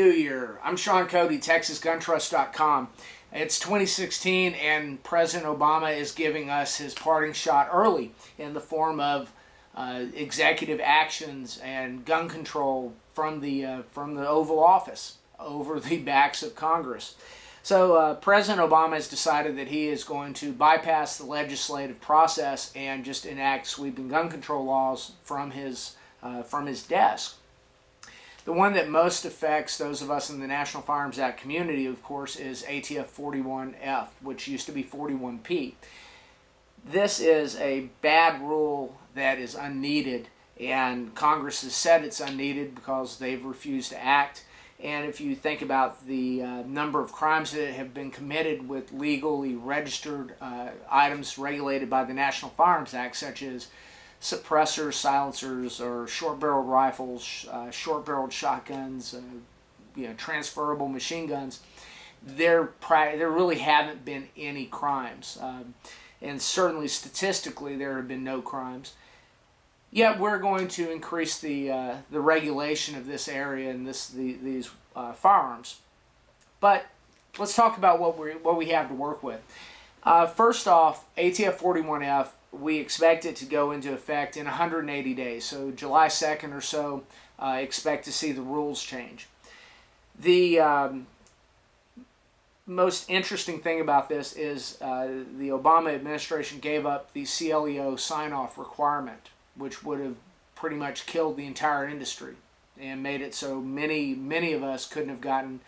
New Year. I'm Sean Cody, TexasGunTrust.com. It's 2016 and President Obama is giving us his parting shot early in the form of executive actions and gun control from the Oval Office over the backs of Congress. So President Obama has decided that he is going to bypass the legislative process and just enact sweeping gun control laws from his desk. The one that most affects those of us in the National Firearms Act community, of course, is ATF41F, which used to be 41P. This is a bad rule that is unneeded, and Congress has said it's unneeded because they've refused to act. And if you think about the number of crimes that have been committed with legally registered items regulated by the National Firearms Act, such as suppressors, silencers, or short-barreled rifles, short-barreled shotguns, transferable machine guns, there really haven't been any crimes. And certainly statistically there have been no crimes. Yet we're going to increase the regulation of this area and these firearms. But let's talk about what we have to work with. First off, ATF41F, we expect it to go into effect in 180 days. So July 2nd or so, expect to see the rules change. The most interesting thing about this is the Obama administration gave up the CLEO sign-off requirement, which would have pretty much killed the entire industry and made it so many of us couldn't have gotten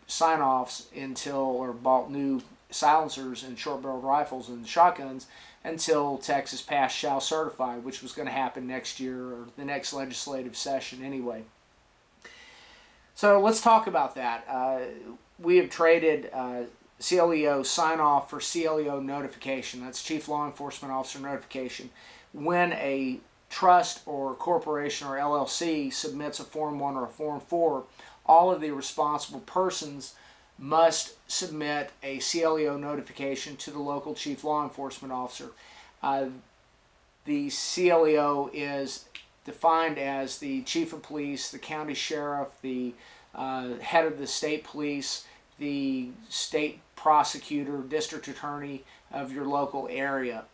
sign-offs or bought new silencers and short-barreled rifles and shotguns until Texas passed Shall Certify, which was going to happen next year or the next legislative session anyway. So let's talk about that. We have traded CLEO sign-off for CLEO notification. That's Chief Law Enforcement Officer notification. When a trust or corporation or LLC submits a Form 1 or a Form 4, all of the responsible persons must submit a CLEO notification to the local Chief Law Enforcement Officer. The CLEO is defined as the Chief of Police, the County Sheriff, the head of the State Police, the State Prosecutor, District Attorney of your local area.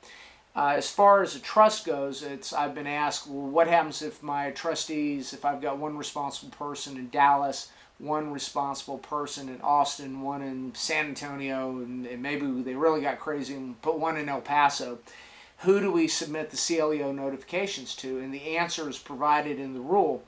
As far as a trust goes, I've been asked, well, what happens if my trustees, if I've got one responsible person in Dallas, one responsible person in Austin, one in San Antonio, and maybe they really got crazy and put one in El Paso. Who do we submit the CLEO notifications to? And the answer is provided in the rule.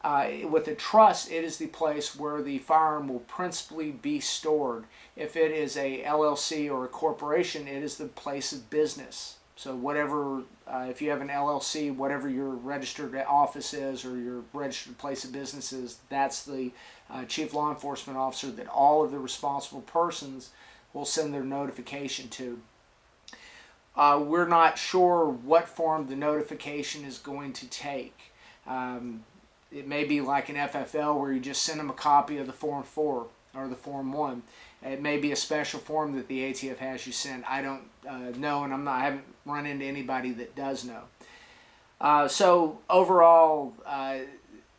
With a trust, it is the place where the firearm will principally be stored. If it is a LLC or a corporation, it is the place of business. So whatever, if you have an LLC, whatever your registered office is or your registered place of business is, that's the Chief Law Enforcement Officer that all of the responsible persons will send their notification to. We're not sure what form the notification is going to take. It may be like an FFL where you just send them a copy of the Form 4 or the Form 1. It may be a special form that the ATF has you send. I don't know, and I haven't run into anybody that does know. So overall,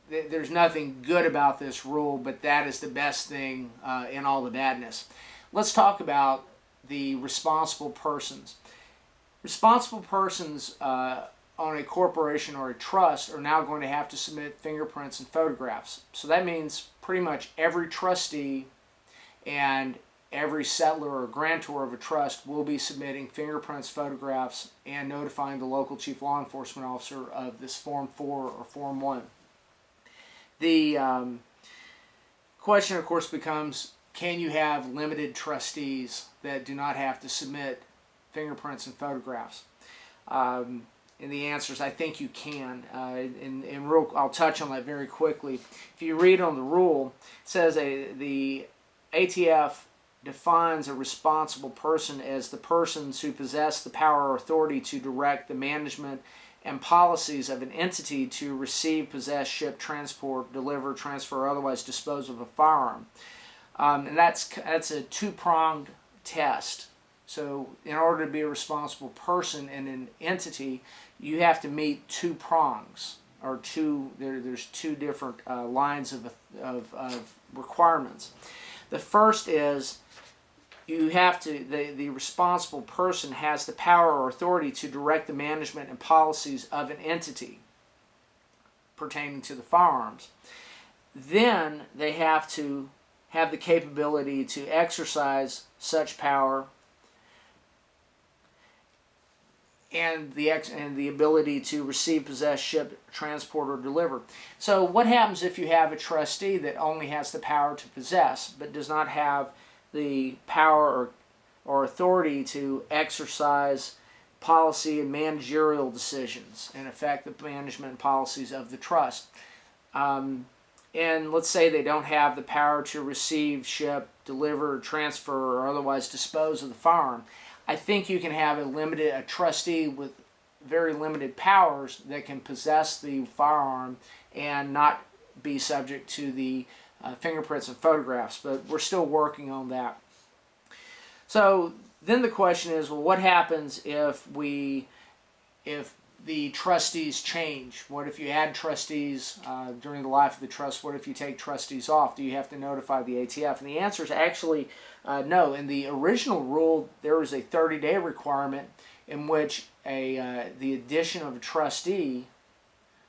there's nothing good about this rule, but that is the best thing in all the badness. Let's talk about the responsible persons. Responsible persons on a corporation or a trust are now going to have to submit fingerprints and photographs. So that means pretty much every trustee and every settler or grantor of a trust will be submitting fingerprints, photographs, and notifying the local Chief Law Enforcement Officer of this Form 4 or Form 1. The question, of course, becomes, can you have limited trustees that do not have to submit fingerprints and photographs? And the answer is, I think you can. I'll touch on that very quickly. If you read on the rule, it says the ATF defines a responsible person as the persons who possess the power or authority to direct the management and policies of an entity to receive, possess, ship, transport, deliver, transfer, or otherwise dispose of a firearm. And that's a two-pronged test. So in order to be a responsible person in an entity, you have to meet two prongs. or there's two different lines of requirements. The first is you have to, the responsible person has the power or authority to direct the management and policies of an entity pertaining to the firearms. Then they have to have the capability to exercise such power and the ability to receive, possess, ship, transport, or deliver. So what happens if you have a trustee that only has the power to possess but does not have the power or authority to exercise policy and managerial decisions and affect the management policies of the trust? And let's say they don't have the power to receive, ship, deliver, transfer, or otherwise dispose of the firearm. I think you can have a trustee with very limited powers that can possess the firearm and not be subject to the fingerprints and photographs, but we're still working on that. So then the question is, well, what happens if the trustees change? What if you add trustees during the life of the trust? What if you take trustees off? Do you have to notify the ATF? And the answer is actually no. In the original rule, there was a 30-day requirement in which the addition of a trustee,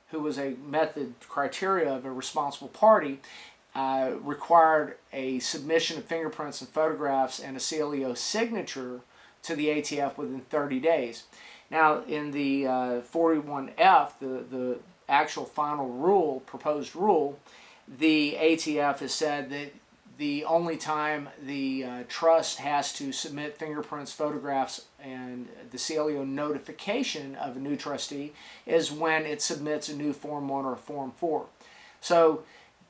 who was a method criteria of a responsible party, required a submission of fingerprints and photographs and a CLEO signature to the ATF within 30 days. Now, in the 41F, the actual final rule, proposed rule, the ATF has said that the only time the trust has to submit fingerprints, photographs, and the CLEO notification of a new trustee is when it submits a new Form 1 or Form 4. So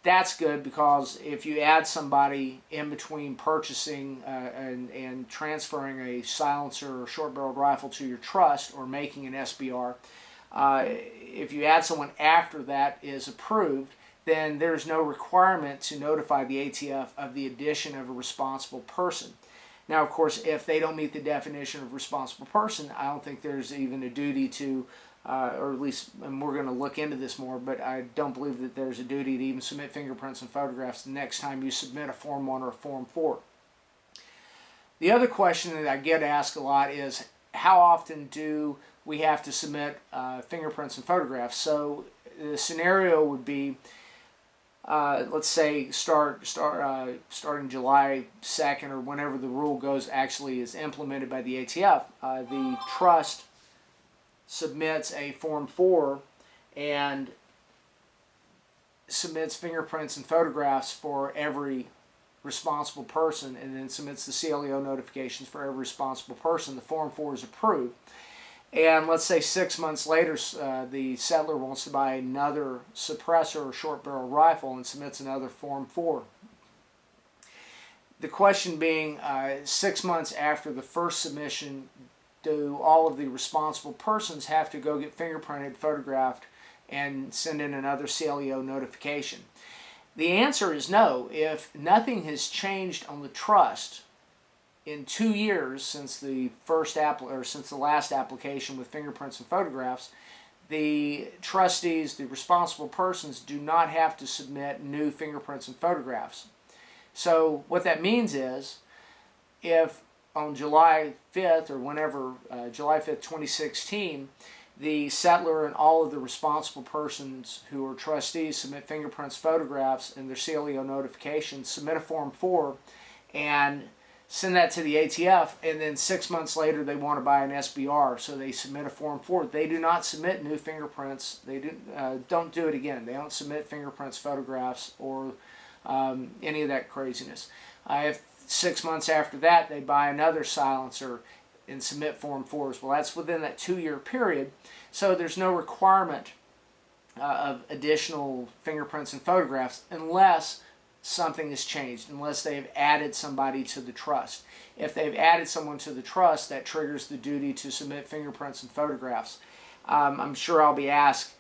that's good, because if you add somebody in between purchasing and transferring a silencer or short-barreled rifle to your trust or making an SBR, if you add someone after that is approved, then there's no requirement to notify the ATF of the addition of a responsible person. Now, of course, if they don't meet the definition of responsible person, I don't think there's even a duty to or at least, and we're going to look into this more, but I don't believe that there's a duty to even submit fingerprints and photographs the next time you submit a Form 1 or a Form 4. The other question that I get asked a lot is, how often do we have to submit fingerprints and photographs? So the scenario would be, let's say starting July 2nd or whenever the rule actually is implemented by the ATF, the trust submits a Form 4 and submits fingerprints and photographs for every responsible person, and then submits the CLEO notifications for every responsible person. The Form 4 is approved. And let's say 6 months later, the settler wants to buy another suppressor or short barrel rifle and submits another Form 4. The question being, 6 months after the first submission, do all of the responsible persons have to go get fingerprinted, photographed, and send in another CLEO notification? The answer is no. If nothing has changed on the trust in 2 years since the last application with fingerprints and photographs, the trustees, the responsible persons, do not have to submit new fingerprints and photographs. So what that means is, if on July 5th or whenever, July 5th, 2016, the settler and all of the responsible persons who are trustees submit fingerprints, photographs, and their CLEO notifications, submit a Form 4, and send that to the ATF, and then 6 months later they want to buy an SBR, so they submit a Form 4. They do not submit new fingerprints. They don't do it again. They don't submit fingerprints, photographs, or any of that craziness. If 6 months after that they buy another silencer and submit Form 4s, well, that's within that 2-year period, so there's no requirement of additional fingerprints and photographs unless something has changed, unless they've added somebody to the trust. If they've added someone to the trust, that triggers the duty to submit fingerprints and photographs. I'm sure I'll be asked,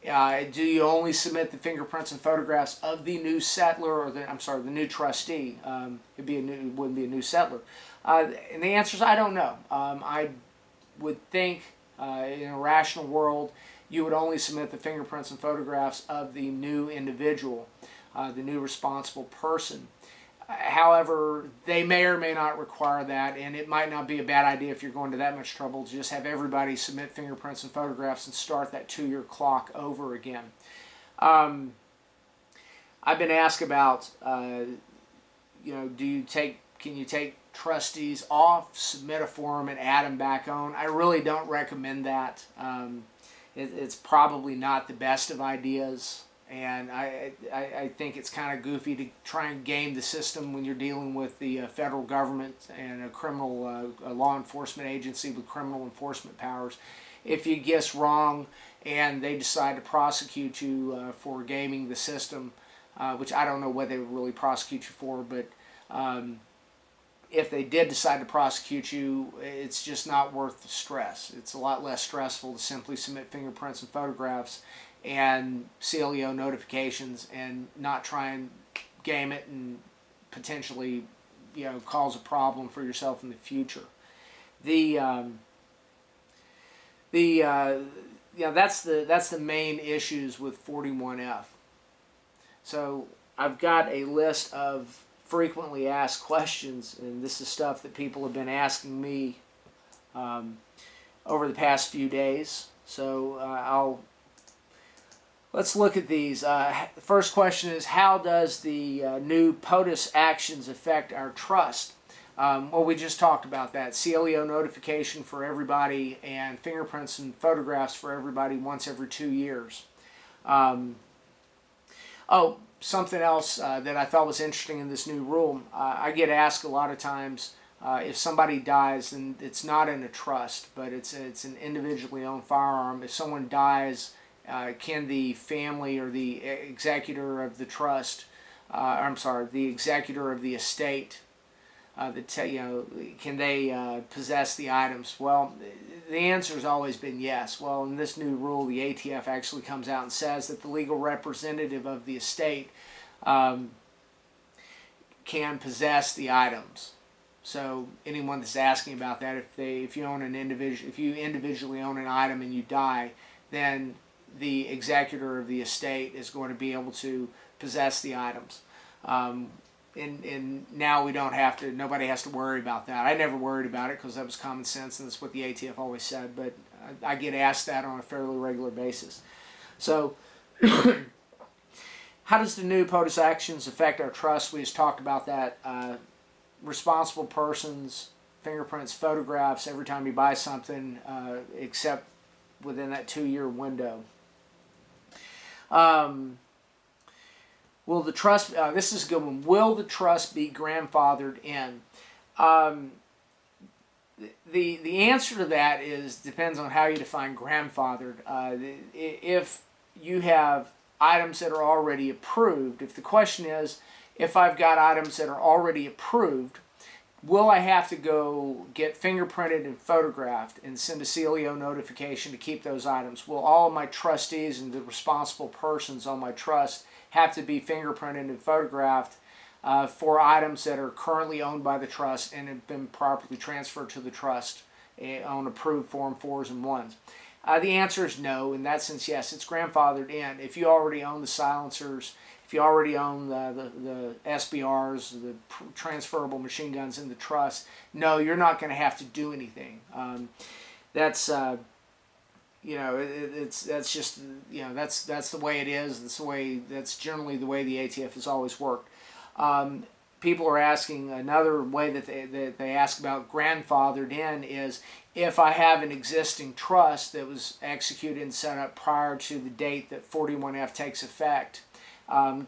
do you only submit the fingerprints and photographs of the new settler, or the new trustee? It wouldn't be a new settler. And the answer is I don't know. I would think in a rational world, you would only submit the fingerprints and photographs of the new individual, the new responsible person. However, they may or may not require that, and it might not be a bad idea if you're going to that much trouble to just have everybody submit fingerprints and photographs and start that 2-year clock over again. I've been asked about, can you take trustees off, submit a form, and add them back on? I really don't recommend that. It's probably not the best of ideas. And I think it's kind of goofy to try and game the system when you're dealing with the federal government and a law enforcement agency with criminal enforcement powers. If you guess wrong and they decide to prosecute you for gaming the system, which I don't know what they would really prosecute you for, but if they did decide to prosecute you, it's just not worth the stress. It's a lot less stressful to simply submit fingerprints and photographs and CLEO notifications and not try and game it and potentially, cause a problem for yourself in the future. That's the main issues with 41F. So I've got a list of frequently asked questions, and this is stuff that people have been asking me over the past few days. So let's look at these. The first question is, how does the new POTUS actions affect our trust? Well, we just talked about that. CLEO notification for everybody and fingerprints and photographs for everybody once every 2 years. Something else that I thought was interesting in this new rule. I get asked a lot of times if somebody dies, and it's not in a trust, but it's an individually owned firearm. If someone dies, can the family or the executor of the trust, the executor of the estate, can they possess the items? Well, the answer has always been yes. Well, in this new rule, the ATF actually comes out and says that the legal representative of the estate can possess the items. So anyone that's asking about that, if you individually own an item and you die, then the executor of the estate is going to be able to possess the items. And now nobody has to worry about that. I never worried about it because that was common sense and that's what the ATF always said, but I get asked that on a fairly regular basis. So how does the new POTUS actions affect our trust? We just talked about that. Responsible persons, fingerprints, photographs every time you buy something, except within that 2-year window. Will the trust, this is a good one, will the trust be grandfathered in? The answer to that depends on how you define grandfathered. If you have items that are already approved, if the question is, if I've got items that are already approved, will I have to go get fingerprinted and photographed and send a CLEO notification to keep those items? Will all of my trustees and the responsible persons on my trust have to be fingerprinted and photographed for items that are currently owned by the trust and have been properly transferred to the trust on approved Form 4s and 1s? The answer is no. In that sense, yes, it's grandfathered in. If you already own the silencers, if you already own the SBRs, the transferable machine guns in the trust, no, you're not going to have to do anything. That's the way it is. That's generally the way the ATF has always worked. People are asking, another way that they ask about grandfathered in is, if I have an existing trust that was executed and set up prior to the date that 41F takes effect, will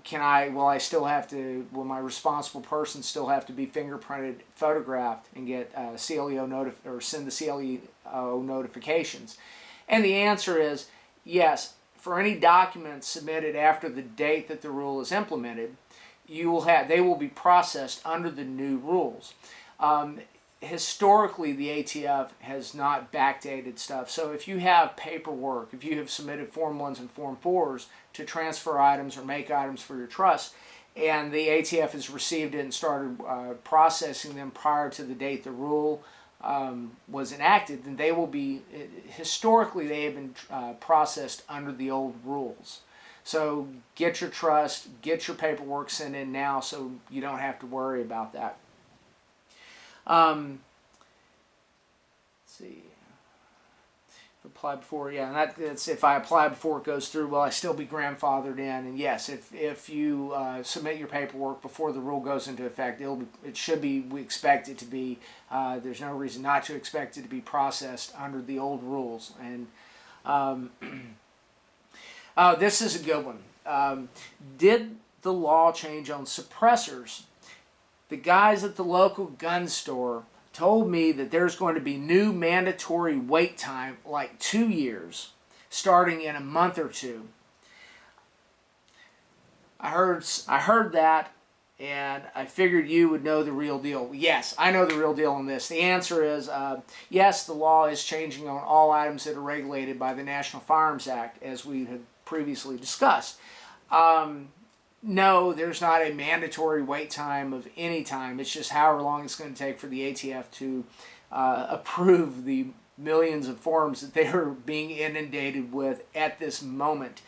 my responsible person still have to be fingerprinted, photographed, and get CLEO or send the CLEO notifications? And the answer is yes. For any documents submitted after the date that the rule is implemented, they will be processed under the new rules. Historically, the ATF has not backdated stuff. So if you have paperwork, if you have submitted Form 1s and Form 4s to transfer items or make items for your trust, and the ATF has received it and started processing them prior to the date the rule was enacted, then they will be, historically they have been processed under the old rules. So get your trust, get your paperwork sent in now so you don't have to worry about that. Let's see. Apply before, yeah, and that's if I apply before it goes through, will I still be grandfathered in? And yes, if you submit your paperwork before the rule goes into effect, it should be, we expect it to be, there's no reason not to expect it to be processed under the old rules. And this is a good one. Did the law change on suppressors? The guys at the local gun store told me that there's going to be new mandatory wait time, like 2 years, starting in a month or two. I heard that, and I figured you would know the real deal. Yes, I know the real deal on this. The answer is yes, the law is changing on all items that are regulated by the National Firearms Act, as we had previously discussed. No, there's not a mandatory wait time of any time. It's just however long it's going to take for the ATF to approve the millions of forms that they are being inundated with at this moment.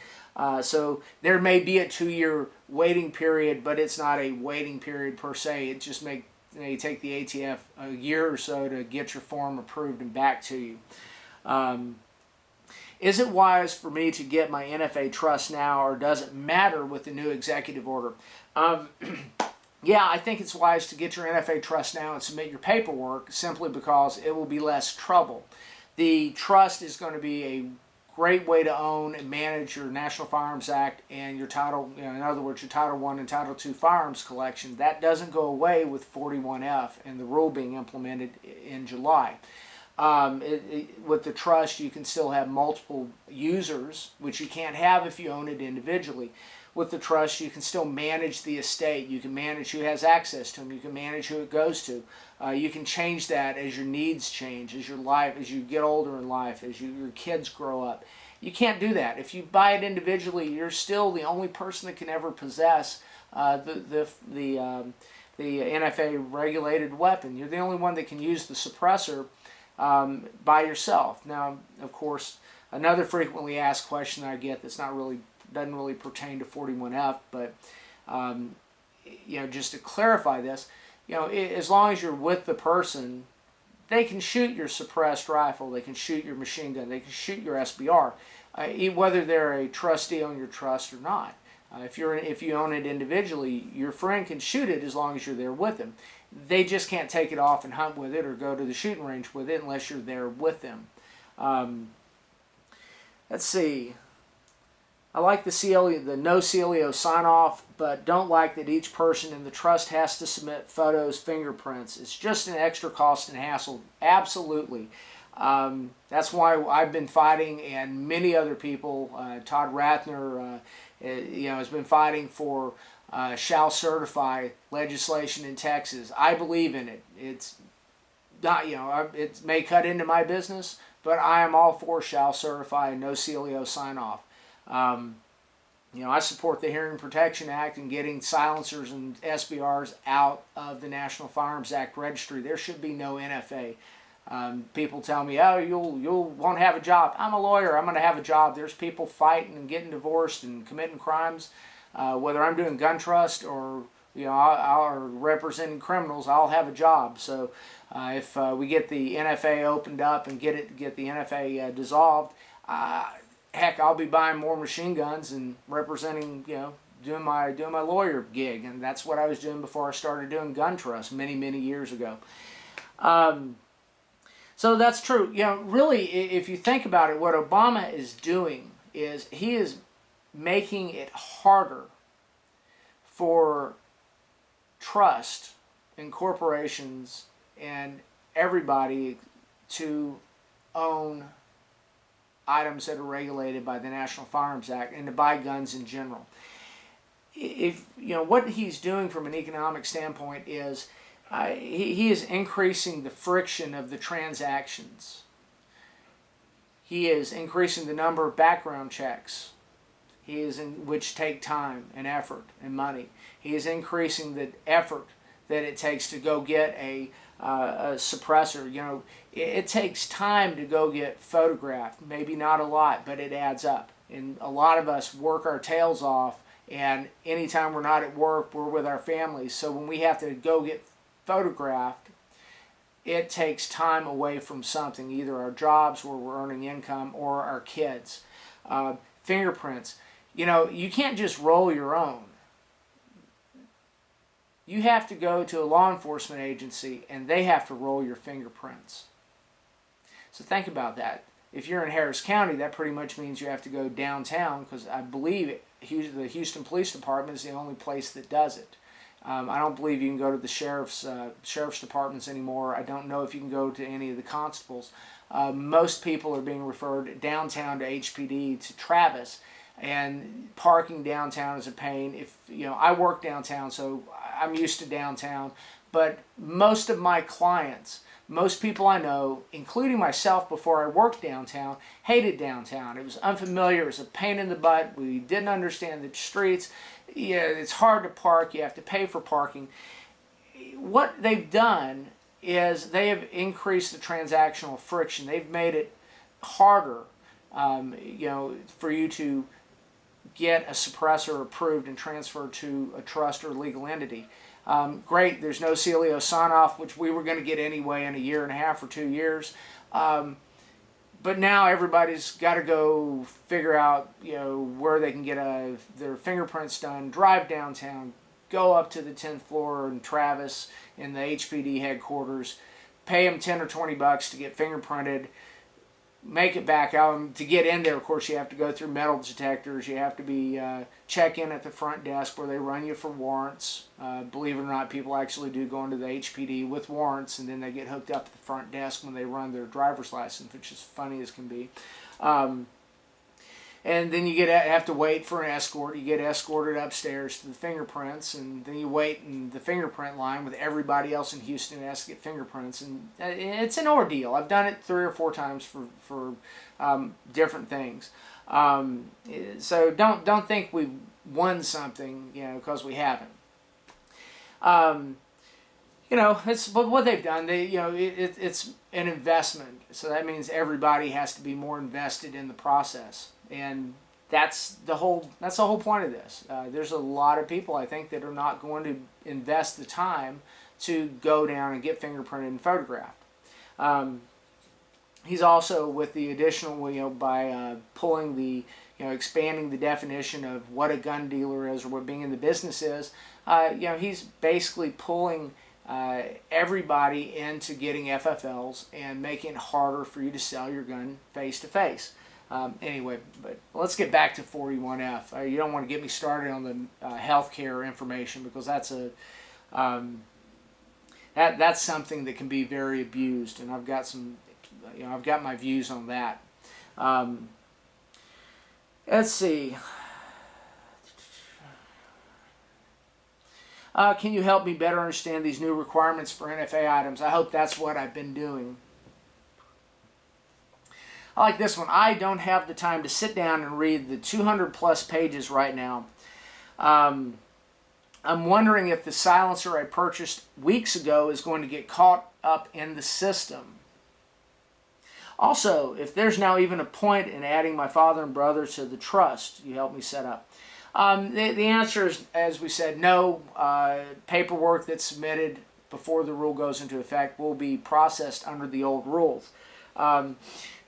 So there may be a 2-year waiting period, but it's not a waiting period per se. It just may take the ATF a year or so to get your form approved and back to you. Is it wise for me to get my NFA Trust now, or does it matter with the new executive order? Yeah, I think it's wise to get your NFA Trust now and submit your paperwork, simply because it will be less trouble. The trust is going to be a great way to own and manage your National Firearms Act and your Title, in other words, your Title I and Title II firearms collection. That doesn't go away with 41F and the rule being implemented in July. With the trust, you can still have multiple users, which you can't have if you own it individually. With the trust, you can still manage the estate. You can manage who has access to them. You can manage who it goes to. You can change that as your needs change, as you get older in life, as your kids grow up. You can't do that. If you buy it individually, you're still the only person that can ever possess the NFA regulated weapon. You're the only one that can use the suppressor by yourself. Now, of course, another frequently asked question that I get that's doesn't really pertain to 41F, but just to clarify this, as long as you're with the person, they can shoot your suppressed rifle, they can shoot your machine gun, they can shoot your SBR, whether they're a trustee on your trust or not. If you own it individually, your friend can shoot it as long as you're there with them. They just can't take it off and hunt with it or go to the shooting range with it unless you're there with them. Let's see. I like the no CLEO sign-off, but don't like that each person in the trust has to submit photos, fingerprints. It's just an extra cost and hassle. Absolutely. That's why I've been fighting, and many other people, Todd Rathner, has been fighting for shall certify legislation in Texas. I believe in it. It's not, it may cut into my business, but I am all for shall certify and no CLEO sign off. I support the Hearing Protection Act and getting silencers and SBRs out of the National Firearms Act registry. There should be no NFA. People tell me, oh, you won't have a job. I'm a lawyer. I'm going to have a job. There's people fighting and getting divorced and committing crimes. Whether I'm doing gun trust or or representing criminals, I'll have a job. So if we get the NFA opened up and get the NFA dissolved, heck, I'll be buying more machine guns and representing, doing my lawyer gig, and that's what I was doing before I started doing gun trust many years ago. So that's true. Really, if you think about it, what Obama is doing is he is making it harder for trust and corporations and everybody to own items that are regulated by the National Firearms Act and to buy guns in general. If what he's doing from an economic standpoint is he is increasing the friction of the transactions. He is increasing the number of background checks, which take time and effort and money. He is increasing the effort that it takes to go get a suppressor. You know, it takes time to go get photographed. Maybe not a lot, but it adds up. And a lot of us work our tails off, and anytime we're not at work, we're with our families. So when we have to go get photographed, it takes time away from something, either our jobs where we're earning income or our kids. Fingerprints. You know, you can't just roll your own. You have to go to a law enforcement agency and they have to roll your fingerprints. So think about that. If you're in Harris County, that pretty much means you have to go downtown, because I believe the Houston Police Department is the only place that does it. I don't believe you can go to the sheriff's departments anymore. I don't know if you can go to any of the constables. Most people are being referred downtown to HPD, to Travis, and parking downtown is a pain. If you know, I work downtown, so I'm used to downtown. But most of my clients, most people I know, including myself before I worked downtown, hated downtown. It was unfamiliar. It was a pain in the butt. We didn't understand the streets. Yeah, it's hard to park. You have to pay for parking. What they've done is they have increased the transactional friction. They've made it harder, you know, for you to get a suppressor approved and transferred to a trust or legal entity. Great, there's no CLEO sign-off, which we were going to get anyway in a year and a half or 2 years. But now everybody's got to go figure out, you know, where they can get their fingerprints done, drive downtown, go up to the 10th floor in Travis in the HPD headquarters, pay them 10 or 20 bucks to get fingerprinted, make it back out. To get in there, of course, you have to go through metal detectors. You have to be check in at the front desk where they run you for warrants. Believe it or not, people actually do go into the HPD with warrants, and then they get hooked up at the front desk when they run their driver's license, which is funny as can be. And then you have to wait for an escort. You get escorted upstairs to the fingerprints, and then you wait in the fingerprint line with everybody else in Houston who has to get fingerprints. And it's an ordeal. I've done it 3 or 4 times for different things. So don't think we've won something, you know, because we haven't. You know, but what they've done, it's an investment. So that means everybody has to be more invested in the process. And that's the whole point of this. There's a lot of people, I think, that are not going to invest the time to go down and get fingerprinted and photographed. He's also, with the additional, you know, by pulling the, you know, expanding the definition of what a gun dealer is or what being in the business is, you know, he's basically pulling everybody into getting FFLs and making it harder for you to sell your gun face to face. Anyway, but let's get back to 41F. You don't want to get me started on the healthcare information, because that's that's something that can be very abused, and I've got some, you know, I've got my views on that. Let's see. Can you help me better understand these new requirements for NFA items? I hope that's what I've been doing. I like this one. I don't have the time to sit down and read the 200 plus pages right now. I'm wondering if the silencer I purchased weeks ago is going to get caught up in the system. Also, if there's now even a point in adding my father and brother to the trust you helped me set up. The answer is, as we said, no. Paperwork that's submitted before the rule goes into effect will be processed under the old rules.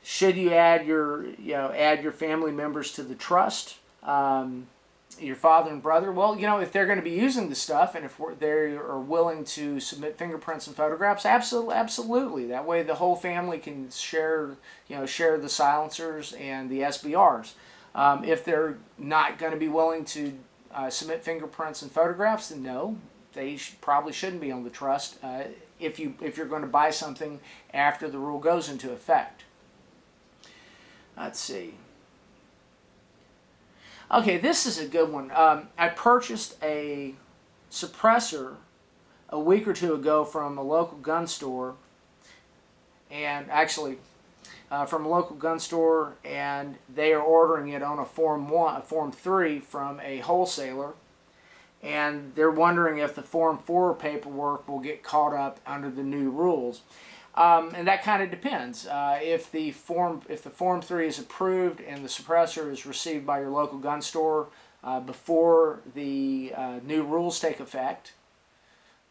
Should you add your family members to the trust, your father and brother? Well, you know, if they're going to be using the stuff, and if they are willing to submit fingerprints and photographs, absolutely. That way, the whole family can share the silencers and the SBRs. If they're not going to be willing to submit fingerprints and photographs, then no, they probably shouldn't be on the trust. If you're going to buy something after the rule goes into effect. Let's see. Okay, this is a good one. I purchased a suppressor a week or 2 ago from a local gun store, and actually from a local gun store, and they are ordering it on a Form 3 from a wholesaler. and they're wondering if the Form 4 paperwork will get caught up under the new rules. And that kind of depends. If the Form 3 is approved and the suppressor is received by your local gun store before the new rules take effect,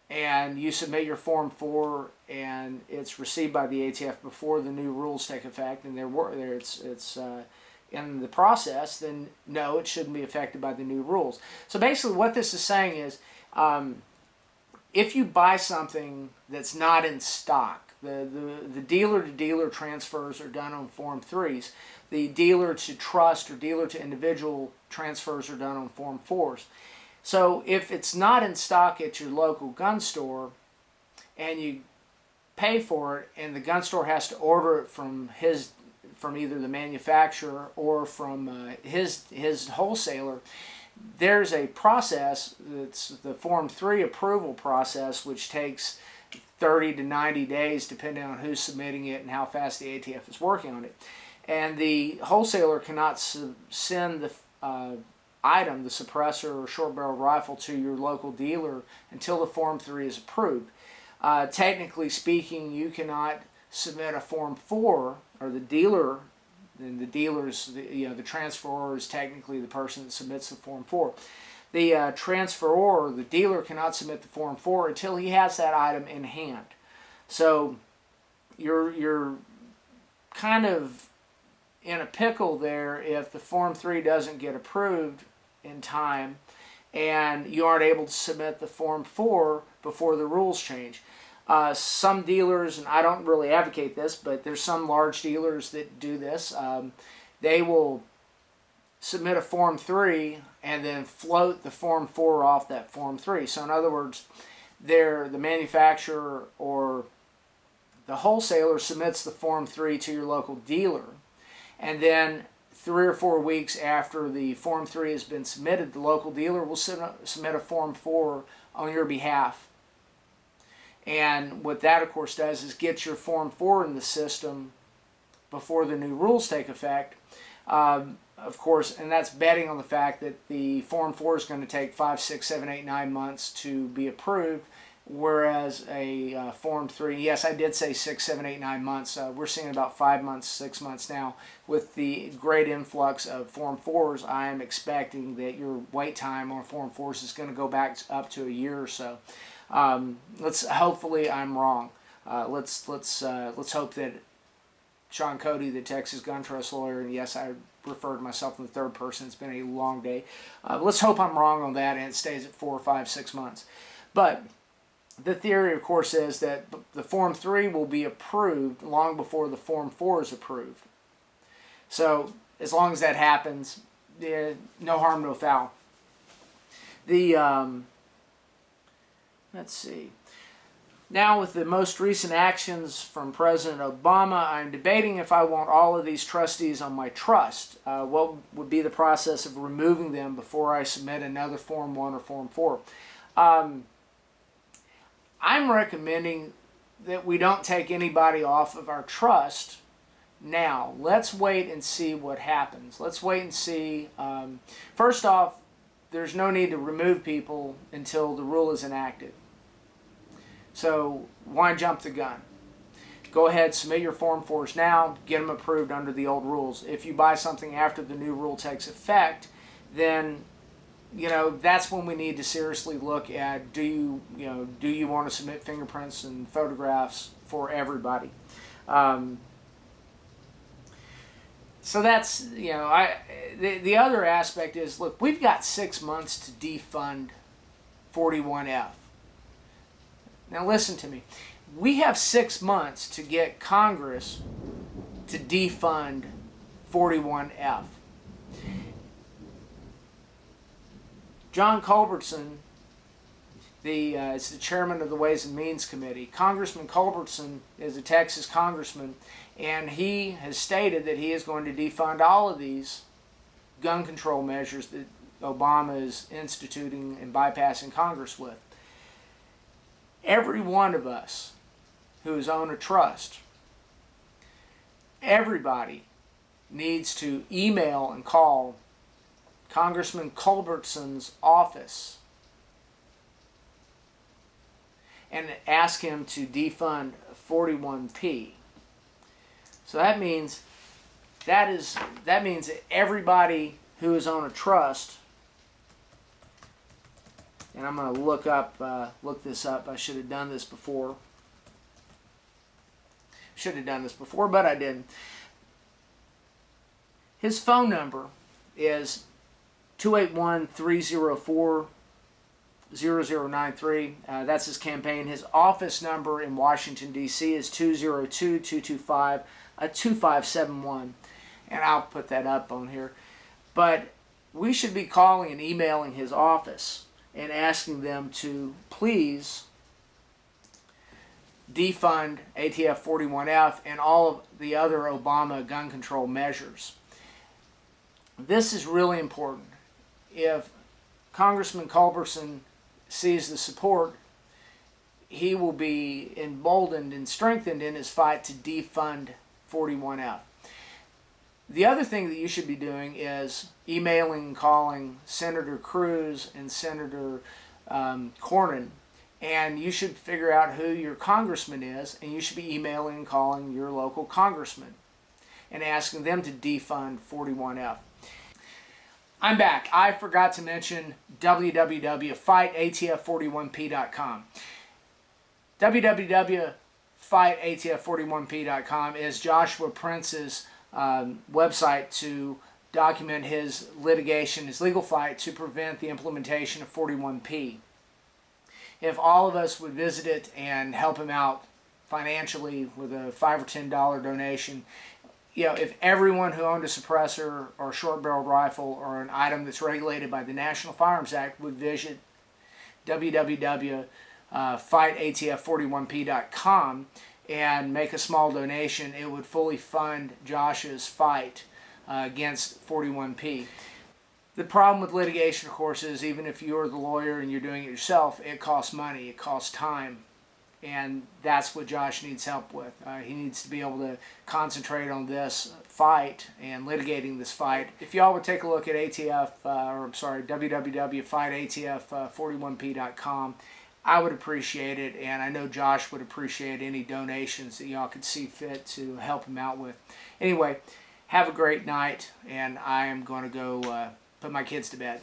and you submit your Form 4 and it's received by the ATF before the new rules take effect, and it's in the process, then no, it shouldn't be affected by the new rules. So basically what this is saying is, if you buy something that's not in stock, the dealer-to-dealer transfers are done on Form 3s. The dealer-to-trust or dealer-to-individual transfers are done on Form 4s. So if it's not in stock at your local gun store and you pay for it and the gun store has to order it from either the manufacturer or from his wholesaler, there's a process, it's the Form 3 approval process, which takes 30 to 90 days depending on who's submitting it and how fast the ATF is working on it. And the wholesaler cannot send the item, the suppressor or short barrel rifle, to your local dealer until the Form 3 is approved. Technically speaking, you cannot submit a Form 4, or the dealer, and the dealer's, the transferor is technically the person that submits the Form 4. The transferor, the dealer, cannot submit the Form 4 until he has that item in hand. So you're kind of in a pickle there if the Form 3 doesn't get approved in time and you aren't able to submit the Form 4 before the rules change. Some dealers, and I don't really advocate this, but there's some large dealers that do this, they will submit a Form 3 and then float the Form 4 off that Form 3. So in other words, the manufacturer or the wholesaler submits the Form 3 to your local dealer, and then 3 or 4 weeks after the Form 3 has been submitted, the local dealer will submit a Form 4 on your behalf. And what that, of course, does is get your Form 4 in the system before the new rules take effect. Of course, and that's betting on the fact that the Form 4 is going to take 5, 6, 7, 8, 9 months to be approved, whereas a Form 3, yes, I did say 6, 7, 8, 9 months. We're seeing about 5 months, 6 months now. With the great influx of Form 4s, I am expecting that your wait time on Form 4s is going to go back up to a year or so. Hopefully I'm wrong. Let's hope that Sean Cody, the Texas gun trust lawyer, and yes, I refer to myself in the third person, it's been a long day. Let's hope I'm wrong on that and it stays at 4, 5, 6 months. But the theory, of course, is that the Form 3 will be approved long before the Form 4 is approved. So as long as that happens, no harm, no foul. Let's see. Now, with the most recent actions from President Obama, I'm debating if I want all of these trustees on my trust. What would be the process of removing them before I submit another Form 1 or Form 4? I'm recommending that we don't take anybody off of our trust now. Let's wait and see what happens. Let's wait and see. First off, there's no need to remove people until the rule is enacted. So why jump the gun? Go ahead, submit your Form 4s now, get them approved under the old rules. If you buy something after the new rule takes effect, then that's when we need to seriously look at do you want to submit fingerprints and photographs for everybody? So that's the other aspect is, look, we've got 6 months to defund 41F. Now listen to me. We have 6 months to get Congress to defund 41F. John Culbertson is the chairman of the Ways and Means Committee. Congressman Culbertson is a Texas congressman, and he has stated that he is going to defund all of these gun control measures that Obama is instituting and bypassing Congress with. Every one of us who is on a trust, everybody needs to email and call Congressman Culbertson's office and ask him to defund 41P. So that means that everybody who is on a trust, and I'm going to look this up. I should have done this before. But I didn't. His phone number is 281-304-0093. That's his campaign. His office number in Washington, D.C. is 202-225-2571. And I'll put that up on here. But we should be calling and emailing his office and asking them to please defund ATF41F and all of the other Obama gun control measures. This is really important. If Congressman Culberson sees the support, he will be emboldened and strengthened in his fight to defund 41F. The other thing that you should be doing is emailing and calling Senator Cruz and Senator Cornyn, and you should figure out who your congressman is, and you should be emailing and calling your local congressman and asking them to defund 41F. I'm back. I forgot to mention www.fightatf41p.com. www.fightatf41p.com is Joshua Prince's website to document his litigation, his legal fight to prevent the implementation of 41P. If all of us would visit it and help him out financially with a $5 or $10 donation, if everyone who owned a suppressor or a short-barreled rifle or an item that's regulated by the National Firearms Act would visit www.fightatf41p.com and make a small donation, it would fully fund Josh's fight against 41P. The problem with litigation, of course, is even if you're the lawyer and you're doing it yourself, it costs money, it costs time, and that's what Josh needs help with. He needs to be able to concentrate on this fight and litigating this fight. If y'all would take a look at www.fightatf41p.com, I would appreciate it, and I know Josh would appreciate any donations that y'all could see fit to help him out with. Anyway, have a great night, and I am going to go put my kids to bed.